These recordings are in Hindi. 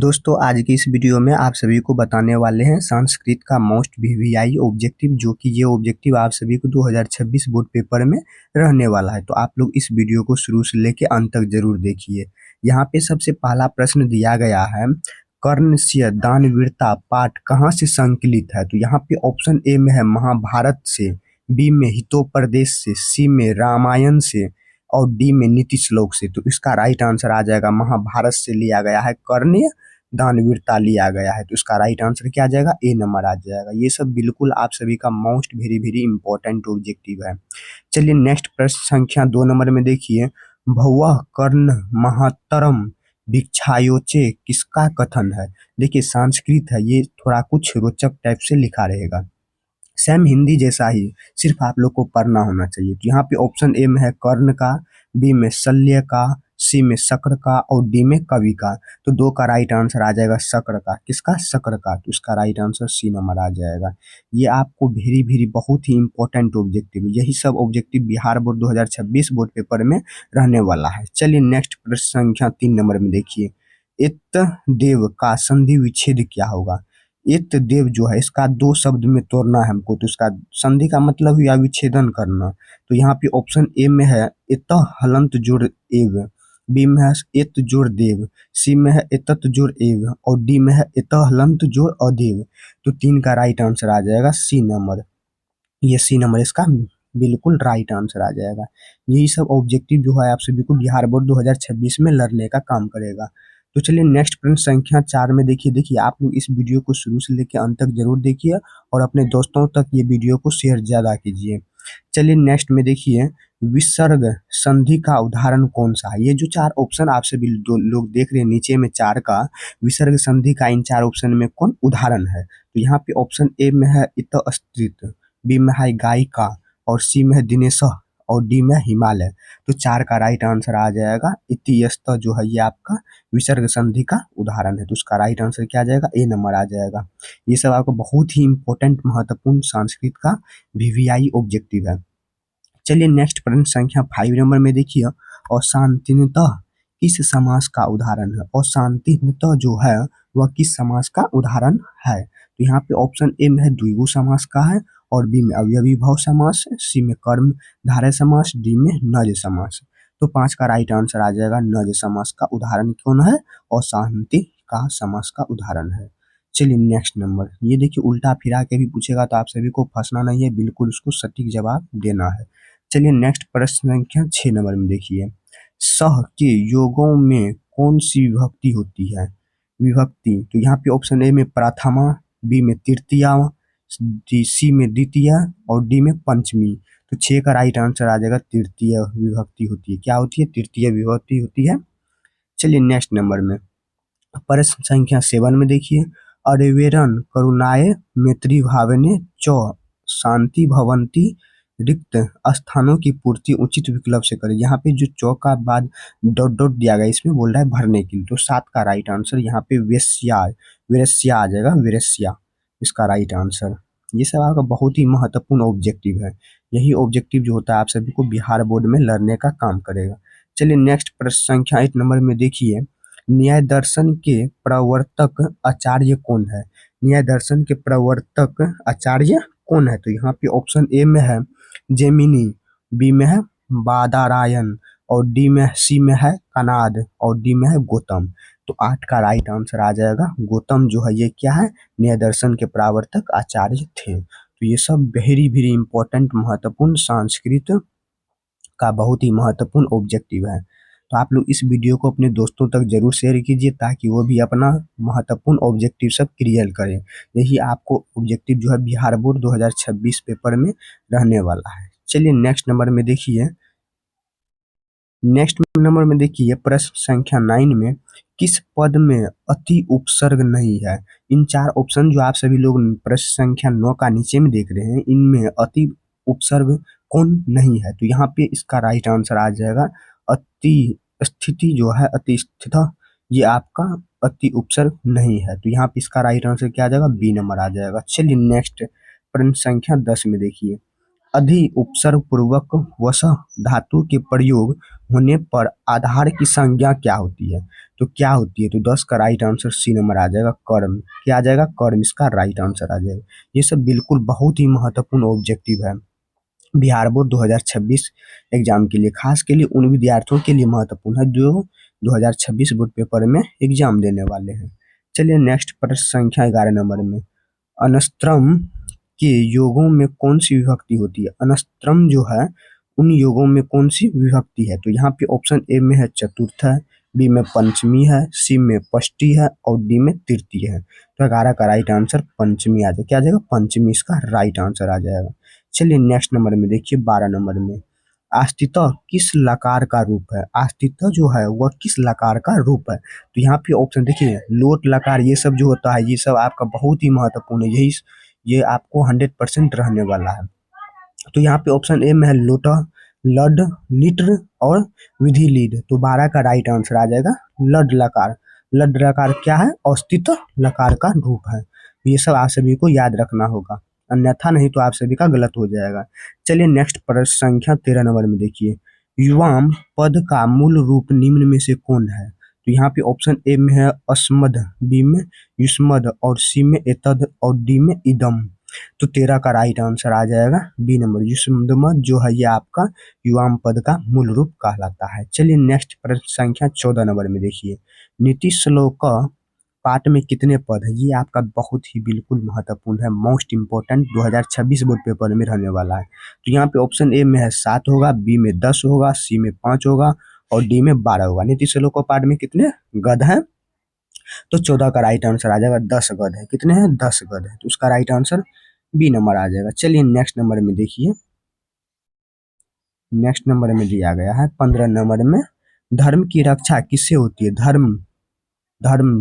दोस्तों आज की इस वीडियो में आप सभी को बताने वाले हैं संस्कृत का मोस्ट वीवीआई ऑब्जेक्टिव, जो कि ये ऑब्जेक्टिव आप सभी को 2026 बोर्ड पेपर में रहने वाला है। तो आप लोग इस वीडियो को शुरू से लेके अंत तक जरूर देखिए। यहाँ पे सबसे पहला प्रश्न दिया गया है, कर्णस्य दानवीरता पाठ कहाँ से संकलित है। तो यहाँ पे ऑप्शन ए में है महाभारत से, बी में हितोपदेश से, सी में रामायण से और डी में नीति श्लोक से। तो इसका राइट आंसर आ जाएगा महाभारत से लिया गया है, कर्ण्य दानवीरता लिया गया है। तो इसका राइट आंसर क्या आ जाएगा, ए नंबर आ जाएगा। ये सब बिल्कुल आप सभी का most very very important objective है। चलिए नेक्स्ट प्रश्न संख्या 2 नंबर में देखिए, भौवः कर्ण महतरम भिक्षायोचे किसका कथन है। देखिए संस्कृत है, ये थोड़ा कुछ रोचक टाइप से लिखा रहेगा, सेम हिंदी जैसा ही, सिर्फ आप लोग को पढ़ना होना चाहिए। तो यहाँ पे ऑप्शन ए में है कर्ण का, बी में शल्य का, सी में शक्र का और डी में कवि का। तो दो का राइट आंसर आ जाएगा शक्र का। किसका, शक्र का। तो इसका राइट आंसर सी नंबर आ जाएगा। ये आपको वेरी वेरी बहुत ही इंपॉर्टेंट ऑब्जेक्टिव, यही सब objective Bihar board 2026 board paper में रहने वाला है। चलिए नेक्स्ट प्रश्न संख्या 3 नंबर में देखिए, इत देव का संधि विच्छेद क्या होगा। इत देव जो है इसका दो शब्द में तोड़ना है हमको, तो इसका संधि का मतलब हुआ विच्छेदन करना। तो यहाँ पे ऑप्शन ए में है इत हलंत जोड़ एव, बी में है इत जोड़ देव, सी में है इतत जोड़ एव और डी में है इत हलंत जोड़ अदेव। तो 3 का राइट आंसर आ जाएगा सी नंबर। ये सी नंबर इसका बिल्कुल राइट आंसर आ जाएगा। यही सब ऑब्जेक्टिव जो है आप सभी को बिहार बोर्ड 2026 में लड़ने का काम करेगा। तो चलिए नेक्स्ट प्रश्न संख्या 4 में देखिए आप लोग इस वीडियो को शुरू से लेकर अंत तक जरूर देखिए और अपने दोस्तों तक ये वीडियो को शेयर ज्यादा कीजिए। चलिए नेक्स्ट में देखिए, विसर्ग संधि का उदाहरण कौन सा है। ये जो 4 ऑप्शन आप सभी लोग देख रहे हैं नीचे में 4 का, विसर्ग संधि का इन 4 ऑप्शन में कौन उदाहरण है। तो यहाँ पे ऑप्शन ए में है इतस्त्रित, बी में है गायिका और सी में है दिनेश और डी में हिमालय। तो 4 का राइट आंसर आ जाएगा इतियस्त, जो है ये आपका विसर्ग संधि का उदाहरण है। तो उसका राइट आंसर क्या आ जाएगा, ए नंबर आ जाएगा। ये सब आपको बहुत ही इंपॉर्टेंट महत्वपूर्ण संस्कृत का वीवीआई ऑब्जेक्टिव है। चलिए नेक्स्ट प्रश्न संख्या 5 नंबर में देखिए, और शांतिनतः किस समास का उदाहरण है। और शांतिनतः जो है वह किस समास का उदाहरण है। तो यहाँ पे ऑप्शन ए में है द्विगु समास का है और बी में अव्ययीभाव समास, सी में कर्म धारय समास, डी में नज समास। तो 5 का राइट आंसर आ जाएगा नज समास का उदाहरण कौन है और शांति का समास का उदाहरण है। चलिए नेक्स्ट नंबर, ये देखिए उल्टा फिरा के भी पूछेगा तो आप सभी को फंसना नहीं है, बिल्कुल उसको सटीक जवाब देना है। चलिए नेक्स्ट प्रश्न संख्या 6 नंबर में देखिए, सह के योगों में कौन सी विभक्ति होती है। विभक्ति, तो यहाँ पे ऑप्शन ए में प्रथमा, बी में तृतीया, सी में द्वितीय और डी में पंचमी। तो 6 का राइट आंसर आ जाएगा तृतीय विभक्ति होती है। क्या होती है, तृतीय विभक्ति होती है। चलिए नेक्स्ट नंबर में प्रश्न संख्या 7 में देखिए, अरेवेरन करुणाय मैत्री भावने च शांति भवंती रिक्त स्थानों की पूर्ति उचित विकल्प से करें। यहाँ पे जो चौ का बाद डॉट डॉट दिया गया, इसमें बोल रहा है भरने के लिए। तो 7 का राइट आंसर यहाँ पे वेश्या वेश्या आ जाएगा, वेश्या इसका राइट आंसर। ये सब आपका बहुत ही महत्वपूर्ण ऑब्जेक्टिव है। यही ऑब्जेक्टिव जो होता है आप सभी को बिहार बोर्ड में लड़ने का काम करेगा। चलिए नेक्स्ट प्रश्न संख्या 8 नंबर में देखिए, न्याय दर्शन के प्रवर्तक आचार्य कौन है। न्याय दर्शन के प्रवर्तक आचार्य कौन है। तो यहाँ पे ऑप्शन ए में है जेमिनी, बी में है बादरायण और सी में है कनाद और डी में है गौतम। तो 8 का राइट आंसर आ जाएगा गौतम, जो है ये क्या है, न्याय दर्शन के प्रवर्तक आचार्य थे। तो ये सब वेरी वेरी इंपॉर्टेंट महत्वपूर्ण संस्कृत का बहुत ही महत्वपूर्ण ऑब्जेक्टिव है। तो आप लोग इस वीडियो को अपने दोस्तों तक जरूर शेयर कीजिए ताकि वो भी अपना महत्वपूर्ण ऑब्जेक्टिव सब क्लियर करें। यही आपको ऑब्जेक्टिव जो है बिहार बोर्ड 2026 पेपर में रहने वाला है। चलिए नेक्स्ट नंबर में देखिए, प्रश्न संख्या 9 में किस पद में अति उपसर्ग नहीं है। इन 4 ऑप्शन जो आप सभी लोग प्रश्न संख्या 9 का नीचे में देख रहे हैं, इनमें अति उपसर्ग कौन नहीं है। तो यहाँ पे इसका राइट आंसर आ जाएगा अति स्थिति, जो है अति स्थित, ये आपका अति उपसर्ग नहीं है। तो यहाँ पे इसका राइट आंसर क्या आ जाएगा, बी नंबर आ जाएगा। चलिए नेक्स्ट प्रश्न संख्या 10 में देखिए, अधि उपसर्ग पूर्वक वस धातु के प्रयोग होने पर आधार की संज्ञा क्या होती है? तो क्या होती है? तो 10 का राइट आंसर सी नंबर आ जाएगा, कर्म। क्या आ जाएगा? कर्म इसका राइट आंसर आ जाएगा। ये सब बिल्कुल बहुत ही महत्वपूर्ण ऑब्जेक्टिव है बिहार बोर्ड 2026 एग्जाम के लिए, खास के लिए उन विद्यार्थियों के लिए महत्वपूर्ण है जो 2026 बोर्ड पेपर में एग्जाम देने वाले हैं। चलिए नेक्स्ट प्रश्न संख्या 11 नंबर में, अनस्त्रम के योगों में कौन सी विभक्ति होती है? अनस्त्रम जो है उन योगों में कौन सी विभक्ति है? तो यहाँ पे ऑप्शन ए में है चतुर्थ है, बी में पंचमी है, सी में षष्ठी है और डी में तृतीय है। तो 11 का राइट आंसर पंचमी आ जाएगा। क्या आ जाएगा? पंचमी इसका राइट आंसर आ जाएगा। चलिए नेक्स्ट नंबर में देखिए 12 नंबर में, आस्तित्व किस लकार का रूप है? आस्तित्व जो है वह किस लकार का रूप है? तो यहाँ पे ऑप्शन देखिए, लोट लकार ये सब जो होता है ये सब आपका बहुत ही महत्वपूर्ण है, यही ये आपको 100% रहने वाला है। तो यहाँ पे ऑप्शन ए में है लोटा, लड, लिट्र और विधि लीड। तो 12 का राइट आंसर आ जाएगा लड लकार। लड लकार क्या है? अस्तित्व लकार का रूप है। ये सब आप सभी को याद रखना होगा, अन्यथा नहीं तो आप सभी का गलत हो जाएगा। चलिए नेक्स्ट प्रश्न संख्या 13 नंबर में देखिए, युवाम पद का मूल रूप निम्न में से कौन है? तो यहाँ पे ऑप्शन ए में है अस्मद, बी में युष्मद और सी में एतद और डी में इदम। तो 13 का राइट आंसर आ जाएगा बी नंबर, युष्मद जो है ये आपका युवाम पद का मूल रूप कहलाता है। चलिए नेक्स्ट प्रश्न संख्या 14 नंबर में देखिए, नीति श्लोक पाठ में कितने पद है? ये आपका बहुत ही बिल्कुल महत्वपूर्ण है, मोस्ट इंपोर्टेंट 2026 बोर्ड पेपर में रहने वाला है। तो यहाँ पे ऑप्शन ए में है 7 होगा, बी में 10 होगा, सी में 5 होगा और डी में 12 होगा। नीति श्लोक पाठ में कितने गद हैं? तो 14 का राइट आंसर आ जाएगा 10 गद है। कितने हैं? 10 गद है। तो उसका राइट आंसर बी नंबर आ जाएगा। चलिए नेक्स्ट नंबर में देखिए, नेक्स्ट नंबर में दिया गया है 15 नंबर में, धर्म की रक्षा किससे होती है? धर्म धर्म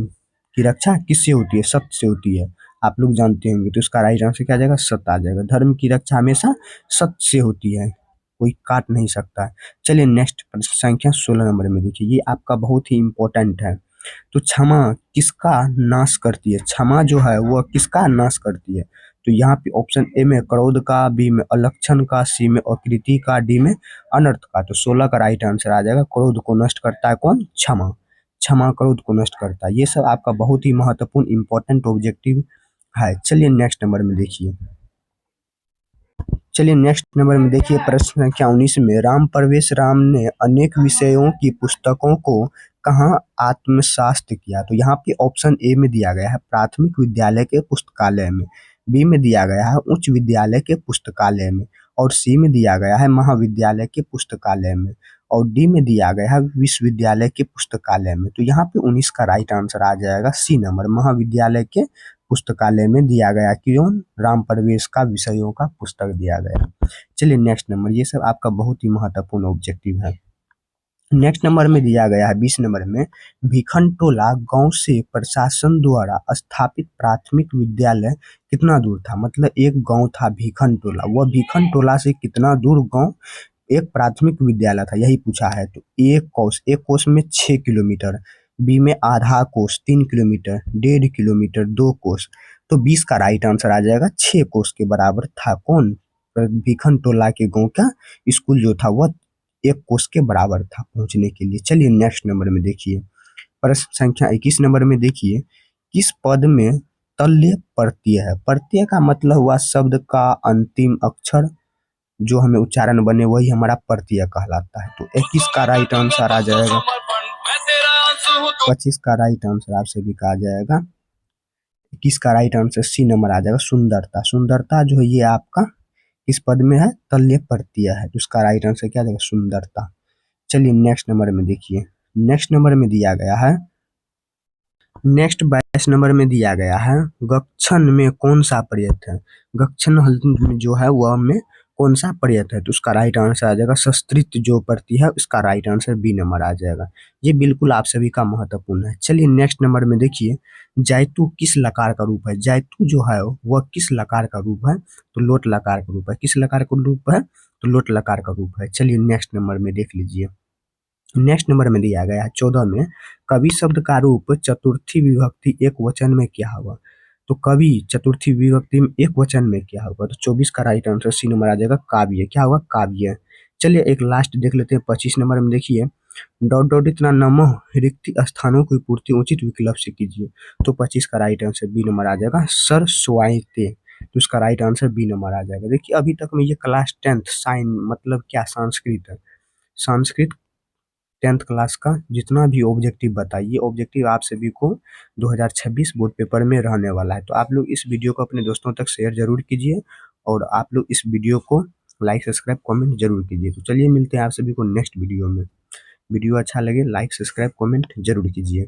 की रक्षा किससे होती है? सत्य से होती है। आप लोग जानते होंगे। तो इसका राइट आंसर क्या आ जाएगा? सत्य आ जाएगा। धर्म की रक्षा हमेशा सत्य से होती है, कोई काट नहीं सकता है। चलिए नेक्स्ट प्रश्न संख्या 16 नंबर में देखिए, ये आपका बहुत ही इंपॉर्टेंट है। तो क्षमा किसका नाश करती है? क्षमा जो है वह किसका नाश करती है? तो यहाँ पे ऑप्शन ए में क्रोध का, बी में अलक्षण का, सी में अकृति का, डी में अनर्थ का। तो 16 का राइट आंसर आ जाएगा, क्रोध को नष्ट करता है कौन? क्षमा। क्षमा क्रोध को नष्ट करता है। ये सब आपका बहुत ही महत्वपूर्ण इंपॉर्टेंट ऑब्जेक्टिव है। चलिए नेक्स्ट नंबर में देखिए, चलिए नेक्स्ट नंबर में देखिए प्रश्न संख्या 19 में, राम प्रवेश राम ने अनेक विषयों की पुस्तकों को कहाँ आत्मसात किया? तो यहाँ पे ऑप्शन ए में दिया गया है प्राथमिक विद्यालय के पुस्तकालय में, बी में दिया गया है उच्च विद्यालय के पुस्तकालय में और सी में दिया गया है महाविद्यालय के पुस्तकालय में और डी में दिया गया है विश्वविद्यालय के पुस्तकालय में। तो यहाँ पे 19 का राइट आंसर आ जाएगा सी नंबर, महाविद्यालय के पुस्तकालय में दिया गया। क्यों? राम प्रवेश का विषयों का पुस्तक दिया गया। चलिए नेक्स्ट नंबर, ये सब आपका बहुत ही महत्वपूर्ण ऑब्जेक्टिव है। नेक्स्ट नंबर में दिया गया है 20 नंबर में, भिखनटोला गांव से प्रशासन द्वारा स्थापित प्राथमिक विद्यालय कितना दूर था? मतलब एक गांव था भिखनटोला, वह भिखनटोला से कितना दूर गांव एक प्राथमिक विद्यालय था, यही पूछा है। तो एक कोस में 6 किलोमीटर, बी में आधा कोस 3 किलोमीटर, 1.5 किलोमीटर 2 कोस। तो 20 का राइट आंसर आ जाएगा 6 कोस के बराबर था कौन? भिखनटोला के गांव का स्कूल जो था वह 1 कोस के बराबर था पहुंचने के लिए। चलिए नेक्स्ट नंबर में देखिए, प्रश्न संख्या 21 नंबर में देखिए, किस पद में तल्य प्रत्यय है? प्रत्यय का मतलब हुआ शब्द का अंतिम अक्षर जो हमें उच्चारण बने वही हमारा प्रत्यय कहलाता है। तो 21 का राइट आंसर आ जाएगा, 25 का राइट आंसर आप सभी का आ जाएगा, 21 का राइट आंसर सी नंबर आ जाएगा सुंदरता। सुंदरता जो है ये आपका इस पद में है तल्य प्रत्यय है, तो उसका राइट आंसर क्या आ जाएगा? सुंदरता। चलिए नेक्स्ट नंबर में देखिए, नेक्स्ट नंबर में दिया गया है, नेक्स्ट 22 नंबर में दिया गया है, गक्षन में कौन सा प्रयत्न है? गक्षन में जो है वह में कौन सा प्रयत्न है? तो उसका राइट आंसर आ जाएगा सस्त्रित जो प्रति है, उसका राइट आंसर बी नंबर आ जाएगा। ये बिल्कुल आप सभी का महत्वपूर्ण है। चलिए नेक्स्ट नंबर में देखिए, जैतु किस लकार का रूप है? जैतु जो है वह किस लकार का रूप है? तो लोट लकार का रूप है। किस लकार का रूप है? तो लोट लकार का रूप है। चलिए नेक्स्ट नंबर में देख लीजिए, नेक्स्ट नंबर में दिया गया है 14 में, कवि शब्द का रूप चतुर्थी विभक्ति एक वचन में क्या हुआ? तो कवि चतुर्थी विभक्ति में एक वचन में क्या होगा, तो 24 का राइट आंसर सी नंबर आ जाएगा काव्य। क्या होगा, काव्य। चलिए एक लास्ट देख लेते हैं 25 नंबर में। देखिए डॉट डॉट इतना नमः रिक्त स्थानों की पूर्ति उचित विकल्प से कीजिए। तो 25 का राइट आंसर बी नंबर आ जाएगा सर स्वाइते। तो इसका राइट आंसर बी नंबर आ जाएगा। देखिए अभी तक में ये क्लास 10th साइन मतलब क्या संस्कृत है, संस्कृत 10th क्लास का जितना भी ऑब्जेक्टिव बताइए, ऑब्जेक्टिव आप सभी को 2026 बोर्ड पेपर में रहने वाला है। तो आप लोग इस वीडियो को अपने दोस्तों तक शेयर जरूर कीजिए और आप लोग इस वीडियो को लाइक सब्सक्राइब कमेंट जरूर कीजिए। तो चलिए मिलते हैं आप सभी को नेक्स्ट वीडियो में। वीडियो अच्छा लगे लाइक सब्सक्राइब कमेंट जरूर कीजिए।